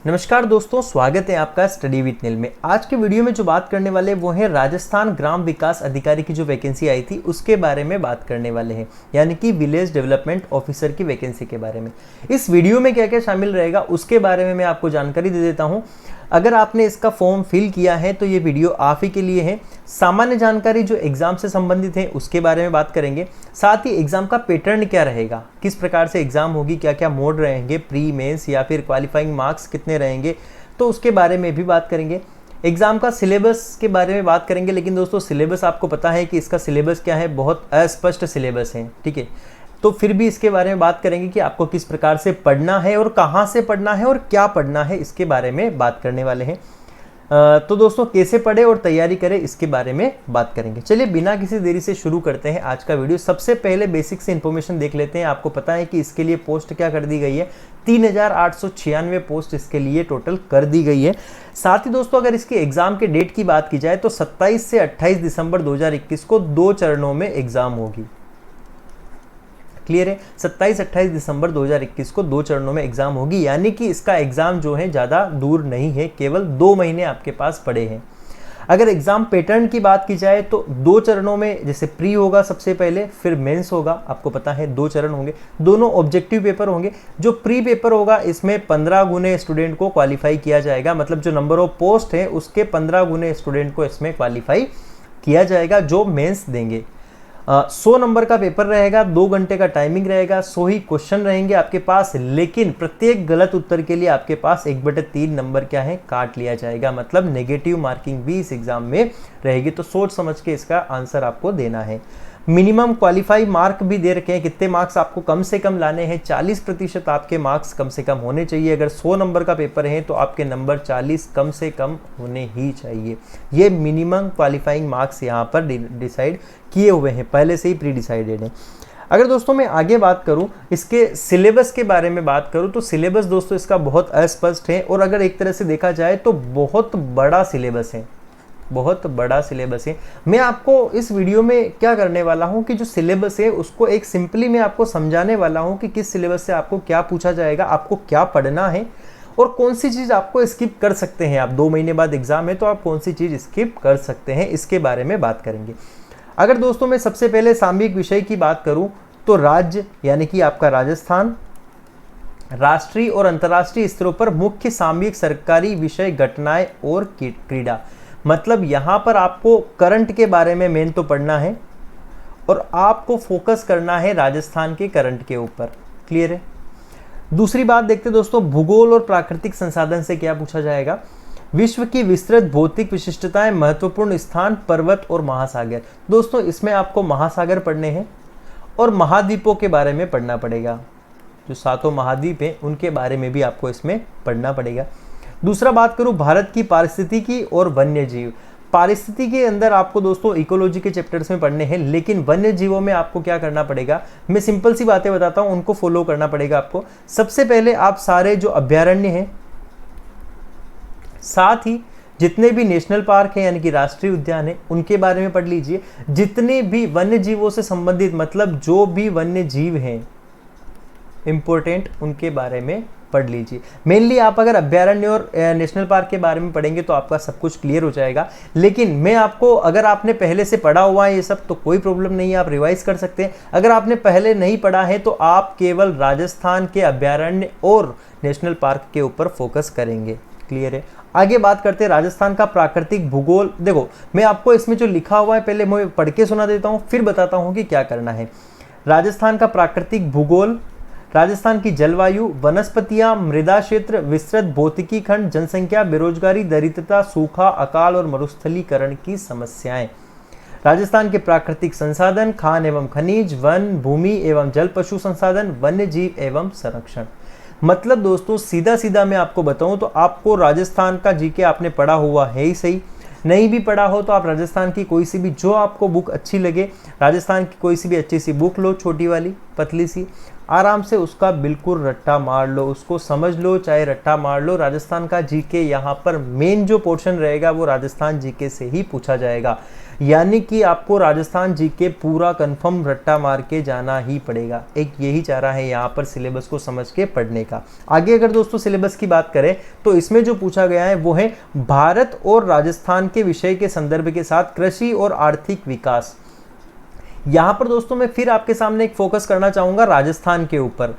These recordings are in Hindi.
नमस्कार दोस्तों, स्वागत है आपका स्टडी विद नील में। आज के वीडियो में जो बात करने वाले वो है राजस्थान ग्राम विकास अधिकारी की जो वैकेंसी आई थी उसके बारे में बात करने वाले हैं, यानी कि विलेज डेवलपमेंट ऑफिसर की वैकेंसी के बारे में। इस वीडियो में क्या क्या शामिल रहेगा उसके बारे में मैं आपको जानकारी दे देता हूं। अगर आपने इसका फॉर्म फिल किया है तो ये वीडियो आप ही के लिए है। सामान्य जानकारी जो एग्जाम से संबंधित है उसके बारे में बात करेंगे, साथ ही एग्जाम का पैटर्न क्या रहेगा, किस प्रकार से एग्जाम होगी, क्या क्या मोड रहेंगे, प्री मेंस या फिर क्वालिफाइंग मार्क्स कितने रहेंगे, तो उसके बारे में भी बात करेंगे। एग्जाम का सिलेबस के बारे में बात करेंगे, लेकिन दोस्तों सिलेबस आपको पता है कि इसका सिलेबस क्या है, बहुत अस्पष्ट सिलेबस है, ठीक है। तो फिर भी इसके बारे में बात करेंगे कि आपको किस प्रकार से पढ़ना है और कहाँ से पढ़ना है और क्या पढ़ना है, इसके बारे में बात करने वाले हैं। तो दोस्तों कैसे पढ़े और तैयारी करें इसके बारे में बात करेंगे। चलिए बिना किसी देरी से शुरू करते हैं आज का वीडियो। सबसे पहले बेसिक से इन्फॉर्मेशन देख लेते हैं। आपको पता है कि इसके लिए पोस्ट क्या कर दी गई है, 3896 पोस्ट इसके लिए टोटल कर दी गई है। साथ ही दोस्तों अगर इसके एग्जाम के डेट की बात की जाए तो 27 से 28 दिसंबर 2021 को 2 चरणों में एग्जाम होगी। क्लियर है, 27-28 दिसंबर 2021 को 2 चरणों में एग्जाम होगी, यानी कि इसका एग्जाम जो है ज़्यादा दूर नहीं है, केवल 2 महीने आपके पास पड़े हैं। अगर एग्जाम पैटर्न की बात की जाए तो 2 चरणों में, जैसे प्री होगा सबसे पहले, फिर मेंस होगा। आपको पता है 2 चरण होंगे, दोनों ऑब्जेक्टिव पेपर होंगे। जो प्री पेपर होगा इसमें 15 गुने स्टूडेंट को क्वालिफाई किया जाएगा, मतलब जो नंबर ऑफ पोस्ट है उसके 15 गुने स्टूडेंट को इसमें क्वालिफाई किया जाएगा जो मेंस देंगे। 100 नंबर का पेपर रहेगा, 2 घंटे का टाइमिंग रहेगा, 100 ही क्वेश्चन रहेंगे आपके पास, लेकिन प्रत्येक गलत उत्तर के लिए आपके पास 1/3 नंबर क्या है, काट लिया जाएगा। मतलब नेगेटिव मार्किंग भी इस एग्जाम में रहेगी, तो सोच समझ के इसका आंसर आपको देना है। मिनिमम क्वालिफाई मार्क भी दे रखे हैं, कितने मार्क्स आपको कम से कम लाने हैं, 40% आपके मार्क्स कम से कम होने चाहिए। अगर 100 नंबर का पेपर है तो आपके नंबर 40 कम से कम होने ही चाहिए। ये मिनिमम क्वालिफाइंग मार्क्स यहाँ पर डिसाइड किए हुए हैं, पहले से ही प्री डिसाइडेड है। अगर दोस्तों मैं आगे बात करूं, इसके सिलेबस के बारे में बात करूं, तो सिलेबस दोस्तों इसका बहुत अस्पष्ट है और अगर एक तरह से देखा जाए तो बहुत बड़ा सिलेबस है, बहुत बड़ा सिलेबस है। मैं आपको इस वीडियो में क्या करने वाला हूं कि जो सिलेबस है उसको एक सिंपली मैं आपको समझाने वाला हूं कि किस सिलेबस से आपको क्या पूछा जाएगा, आपको क्या पढ़ना है और कौन सी चीज़ आपको स्किप कर सकते हैं। आप 2 महीने बाद एग्जाम है तो आप कौन सी चीज़ स्किप कर सकते हैं, इसके बारे में बात करेंगे। अगर दोस्तों मैं सबसे पहले सामयिक विषय की बात करूं तो राज्य यानी कि आपका राजस्थान, राष्ट्रीय और अंतर्राष्ट्रीय स्तरों पर मुख्य सामयिक सरकारी विषय, घटनाएं और क्रीड़ा। मतलब यहाँ पर आपको करंट के बारे में मेन तो पढ़ना है और आपको फोकस करना है राजस्थान के करंट के ऊपर। क्लियर है। दूसरी बात देखते दोस्तों, भूगोल और प्राकृतिक संसाधन से क्या पूछा जाएगा। विश्व की विस्तृत भौतिक विशिष्टताएं, महत्वपूर्ण स्थान, पर्वत और महासागर। दोस्तों इसमें आपको महासागर पढ़ने हैं और महाद्वीपों के बारे में पढ़ना पड़ेगा। जो 7 महाद्वीप हैं उनके बारे में भी आपको इसमें पढ़ना पड़ेगा। दूसरा बात करूं भारत की पारिस्थितिकी और वन्य जीव। पारिस्थितिकी के अंदर आपको दोस्तों इकोलॉजी के चैप्टर्स में पढ़ने हैं, लेकिन वन्य जीवों में आपको क्या करना पड़ेगा, मैं सिंपल सी बातें बताता हूं, उनको फॉलो करना पड़ेगा आपको। सबसे पहले आप सारे जो अभ्यारण्य हैं, साथ ही जितने भी नेशनल पार्क हैं यानी कि राष्ट्रीय उद्यान है, उनके बारे में पढ़ लीजिए। जितने भी वन्य जीवों से संबंधित, मतलब जो भी वन्य जीव हैं इंपॉर्टेंट, उनके बारे में पढ़ लीजिए। मेनली आप अगर अभ्यारण्य और नेशनल पार्क के बारे में पढ़ेंगे तो आपका सब कुछ क्लियर हो जाएगा। लेकिन मैं आपको, अगर आपने पहले से पढ़ा हुआ है ये सब तो कोई प्रॉब्लम नहीं है, आप रिवाइज कर सकते हैं। अगर आपने पहले नहीं पढ़ा है तो आप केवल राजस्थान के अभ्यारण्य और नेशनल पार्क के ऊपर फोकस करेंगे। क्लियर है। आगे बात करते हैं राजस्थान का प्राकृतिक भूगोल। देखो मैं आपको इसमें जो लिखा हुआ है पहले मैं पढ़ के सुना देता हूँ, फिर बताता हूँ कि क्या करना है। राजस्थान का प्राकृतिक भूगोल, राजस्थान की जलवायु, वनस्पतियां, मृदा क्षेत्र, विस्तृत भौतिकी खंड, जनसंख्या, बेरोजगारी, दरिद्रता, सूखा, अकाल और मरुस्थलीकरण की समस्याएं। राजस्थान के प्राकृतिक संसाधन, खान एवं खनिज, वन, भूमि एवं जल पशु संसाधन, वन्य जीव एवं संरक्षण। मतलब दोस्तों सीधा सीधा मैं आपको बताऊं तो आपको राजस्थान का जीके आपने पढ़ा हुआ है ही सही, नहीं भी पढ़ा हो तो आप राजस्थान की कोई सी भी, जो आपको बुक अच्छी लगे, राजस्थान की कोई सी भी अच्छी सी बुक लो, छोटी वाली पतली सी, आराम से उसका बिल्कुल रट्टा मार लो, उसको समझ लो, चाहे रट्टा मार लो। राजस्थान का जीके यहाँ पर मेन जो पोर्शन रहेगा वो राजस्थान जीके से ही पूछा जाएगा, यानी कि आपको राजस्थान जीके पूरा कंफर्म रट्टा मार के जाना ही पड़ेगा। एक यही चारा है यहाँ पर सिलेबस को समझ के पढ़ने का। आगे अगर दोस्तों सिलेबस की बात करें तो इसमें जो पूछा गया है वो है भारत और राजस्थान के विषय के संदर्भ के साथ कृषि और आर्थिक विकास। यहां पर दोस्तों मैं फिर आपके सामने एक फोकस करना चाहूंगा राजस्थान के ऊपर।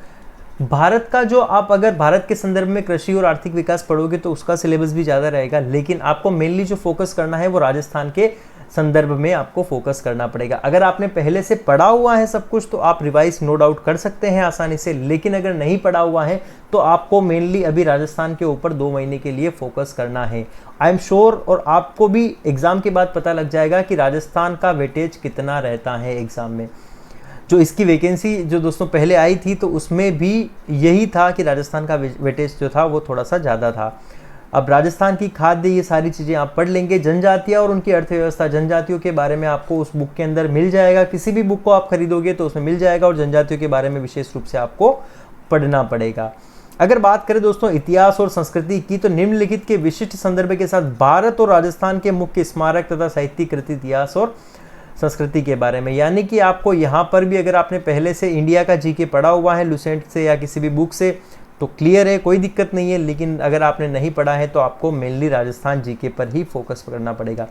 भारत का जो आप अगर भारत के संदर्भ में कृषि और आर्थिक विकास पढ़ोगे तो उसका सिलेबस भी ज़्यादा रहेगा, लेकिन आपको मेनली जो फोकस करना है वो राजस्थान के संदर्भ में आपको फोकस करना पड़ेगा। अगर आपने पहले से पढ़ा हुआ है सब कुछ तो आप रिवाइज नो डाउट कर सकते हैं आसानी से, लेकिन अगर नहीं पढ़ा हुआ है तो आपको मेनली अभी राजस्थान के ऊपर 2 महीने के लिए फोकस करना है। आई एम श्योर, और आपको भी एग्जाम के बाद पता लग जाएगा कि राजस्थान का वेटेज कितना रहता है एग्जाम में। जो इसकी वैकेंसी जो दोस्तों पहले आई थी तो उसमें भी यही था कि राजस्थान का वेटेज जो था वो थोड़ा सा ज़्यादा था। अब राजस्थान की खाद्य, ये सारी चीज़ें आप पढ़ लेंगे। जनजातियाँ और उनकी अर्थव्यवस्था, जनजातियों के बारे में आपको उस बुक के अंदर मिल जाएगा, किसी भी बुक को आप खरीदोगे तो उसमें मिल जाएगा, और जनजातियों के बारे में विशेष रूप से आपको पढ़ना पड़ेगा। अगर बात करें दोस्तों इतिहास और संस्कृति की तो निम्नलिखित के विशिष्ट संदर्भ के साथ भारत और राजस्थान के मुख्य स्मारक तथा साहित्यिक कृति, इतिहास और संस्कृति के बारे में, यानी कि आपको यहाँ पर भी अगर आपने पहले से इंडिया का जीके पढ़ा हुआ है लुसेंट से या किसी भी बुक से तो क्लियर है, कोई दिक्कत नहीं है। लेकिन अगर आपने नहीं पढ़ा है तो आपको मेनली राजस्थान जीके पर ही फोकस करना पड़ेगा।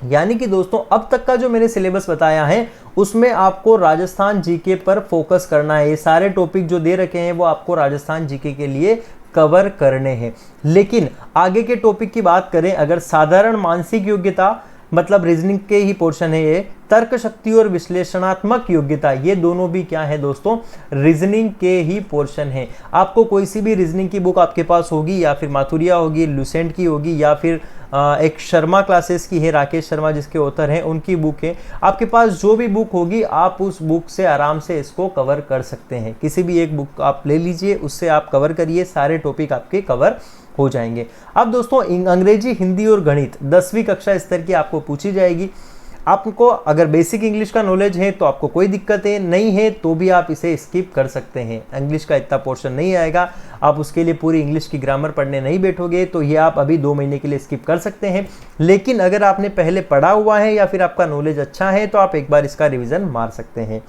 यानी कि दोस्तों अब तक का जो मैंने सिलेबस बताया है उसमें आपको राजस्थान जीके पर फोकस करना है। ये सारे टॉपिक जो दे रखे हैं वो आपको राजस्थान जीके के लिए कवर करने हैं। लेकिन आगे के टॉपिक की बात करें, अगर साधारण मानसिक योग्यता मतलब रीजनिंग के ही पोर्शन है ये, तर्क शक्ति और विश्लेषणात्मक योग्यता, ये दोनों भी क्या है दोस्तों, रीजनिंग के ही पोर्शन है। आपको कोई सी भी रीजनिंग की बुक आपके पास होगी, या फिर माथुरिया होगी, लुसेंट की होगी, या फिर एक शर्मा क्लासेस की है, राकेश शर्मा जिसके ऑथर हैं, उनकी बुक है। आपके पास जो भी बुक होगी आप उस बुक से आराम से इसको कवर कर सकते हैं। किसी भी एक बुक आप ले लीजिए, उससे आप कवर करिए, सारे टॉपिक आपके कवर हो जाएंगे। अब दोस्तों अंग्रेजी, हिंदी और गणित 10वीं कक्षा स्तर की आपको पूछी जाएगी। आपको अगर बेसिक इंग्लिश का नॉलेज है तो आपको कोई दिक्कत है, नहीं है तो भी आप इसे स्किप कर सकते हैं। इंग्लिश का इतना पोर्शन नहीं आएगा, आप उसके लिए पूरी इंग्लिश की ग्रामर पढ़ने नहीं बैठोगे, तो ये आप अभी 2 महीने के लिए स्किप कर सकते हैं। लेकिन अगर आपने पहले पढ़ा हुआ है या फिर आपका नॉलेज अच्छा है तो आप एक बार इसका रिविजन मार सकते हैं।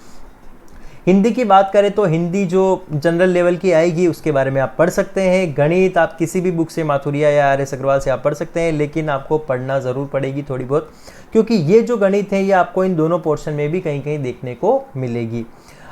हिंदी की बात करें तो हिंदी जो जनरल लेवल की आएगी उसके बारे में आप पढ़ सकते हैं। गणित आप किसी भी बुक से, माथुरिया या आर एस अग्रवाल से आप पढ़ सकते हैं, लेकिन आपको पढ़ना ज़रूर पड़ेगी थोड़ी बहुत, क्योंकि ये जो गणित है ये आपको इन दोनों पोर्शन में भी कहीं कहीं देखने को मिलेगी।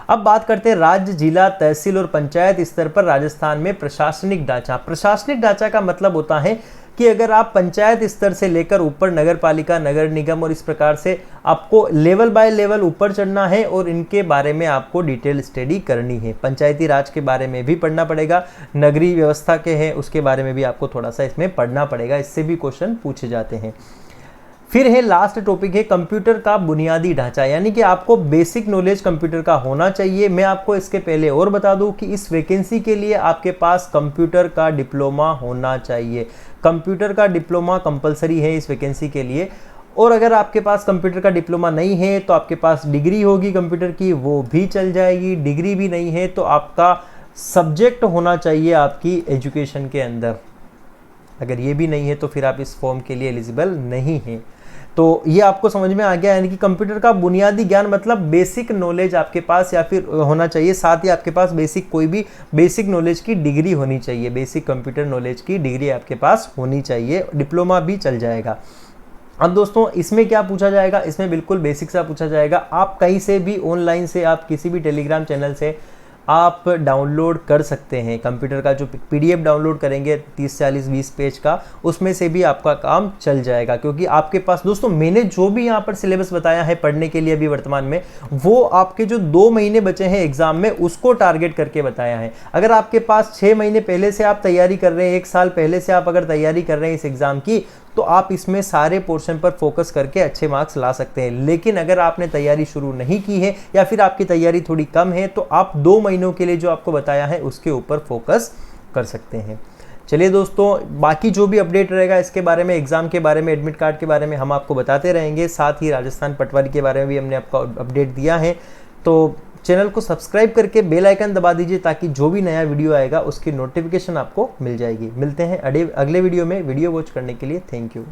अब बात करते हैं राज्य, जिला, तहसील और पंचायत स्तर पर राजस्थान में प्रशासनिक ढांचा। प्रशासनिक ढांचा का मतलब होता है कि अगर आप पंचायत स्तर से लेकर ऊपर नगर पालिका, नगर निगम और इस प्रकार से आपको लेवल बाय लेवल ऊपर चढ़ना है और इनके बारे में आपको डिटेल स्टडी करनी है। पंचायती राज के बारे में भी पढ़ना पड़ेगा, नगरीय व्यवस्था के हैं उसके बारे में भी आपको थोड़ा सा इसमें पढ़ना पड़ेगा, इससे भी क्वेश्चन पूछे जाते हैं। फिर है लास्ट टॉपिक है कंप्यूटर का बुनियादी ढांचा, यानी कि आपको बेसिक नॉलेज कंप्यूटर का होना चाहिए। मैं आपको इसके पहले और बता दूं कि इस वैकेंसी के लिए आपके पास कंप्यूटर का डिप्लोमा होना चाहिए। कंप्यूटर का डिप्लोमा कंपलसरी है इस वैकेंसी के लिए, और अगर आपके पास कंप्यूटर का डिप्लोमा नहीं है तो आपके पास डिग्री होगी कंप्यूटर की, वो भी चल जाएगी। डिग्री भी नहीं है तो आपका सब्जेक्ट होना चाहिए आपकी एजुकेशन के अंदर, अगर ये भी नहीं है तो फिर आप इस फॉर्म के लिए एलिजिबल नहीं हैं। तो ये आपको समझ में आ गया, यानी कि कंप्यूटर का बुनियादी ज्ञान मतलब बेसिक नॉलेज आपके पास या फिर होना चाहिए, साथ ही आपके पास बेसिक कोई भी बेसिक नॉलेज की डिग्री होनी चाहिए, बेसिक कंप्यूटर नॉलेज की डिग्री आपके पास होनी चाहिए, डिप्लोमा भी चल जाएगा। अब दोस्तों इसमें क्या पूछा जाएगा, इसमें बिल्कुल बेसिक सा पूछा जाएगा। आप कहीं से भी ऑनलाइन से, आप किसी भी टेलीग्राम चैनल से आप डाउनलोड कर सकते हैं। कंप्यूटर का जो पीडीएफ डाउनलोड करेंगे 30, 40, 20 पेज का, उसमें से भी आपका काम चल जाएगा, क्योंकि आपके पास दोस्तों मैंने जो भी यहाँ पर सिलेबस बताया है पढ़ने के लिए अभी वर्तमान में, वो आपके जो 2 महीने बचे हैं एग्जाम में उसको टारगेट करके बताया है। अगर आपके पास 6 महीने पहले से आप तैयारी कर रहे हैं, 1 साल पहले से आप अगर तैयारी कर रहे हैं इस एग्जाम की, तो आप इसमें सारे पोर्शन पर फोकस करके अच्छे मार्क्स ला सकते हैं। लेकिन अगर आपने तैयारी शुरू नहीं की है या फिर आपकी तैयारी थोड़ी कम है, तो आप 2 महीनों के लिए जो आपको बताया है उसके ऊपर फोकस कर सकते हैं। चलिए दोस्तों, बाकी जो भी अपडेट रहेगा इसके बारे में, एग्जाम के बारे में, एडमिट कार्ड के बारे में हम आपको बताते रहेंगे। साथ ही राजस्थान पटवारी के बारे में भी हमने आपको अपडेट दिया है। तो चैनल को सब्सक्राइब करके बेल आइकन दबा दीजिए ताकि जो भी नया वीडियो आएगा उसकी नोटिफिकेशन आपको मिल जाएगी। मिलते हैं अगले वीडियो में। वीडियो वॉच करने के लिए थैंक यू।